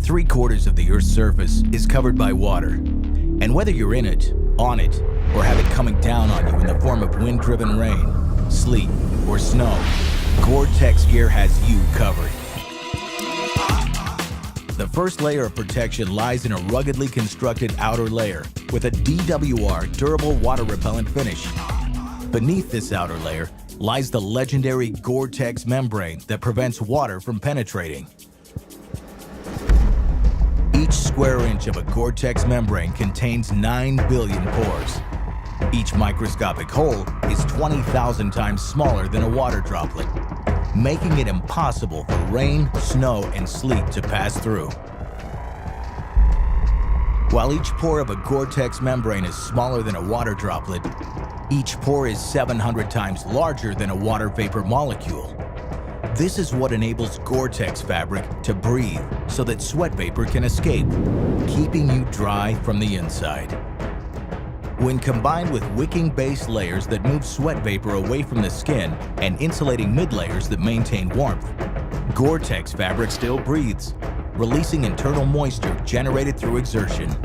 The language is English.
3/4 of the Earth's surface is covered by water. And whether you're in it, on it, or have it coming down on you in the form of wind-driven rain, sleet, or snow, Gore Tex gear has you covered. The first layer of protection lies in a ruggedly constructed outer layer with a DWR durable water-repellent finish. Beneath this outer layer lies the legendary Gore Tex membrane that prevents water from penetrating. Each square inch of a Gore Tex membrane contains 9 billion pores. Each microscopic hole is 20,000 times smaller than a water droplet, making it impossible for rain, snow, and sleet to pass through. While each pore of a Gore Tex membrane is smaller than a water droplet, each pore is 700 times larger than a water vapor molecule. This is what enables Gore Tex fabric to breathe so that sweat vapor can escape, keeping you dry from the inside. When combined with wicking base layers that move sweat vapor away from the skin and insulating mid-layers that maintain warmth, Gore Tex fabric still breathes, releasing internal moisture generated through exertion.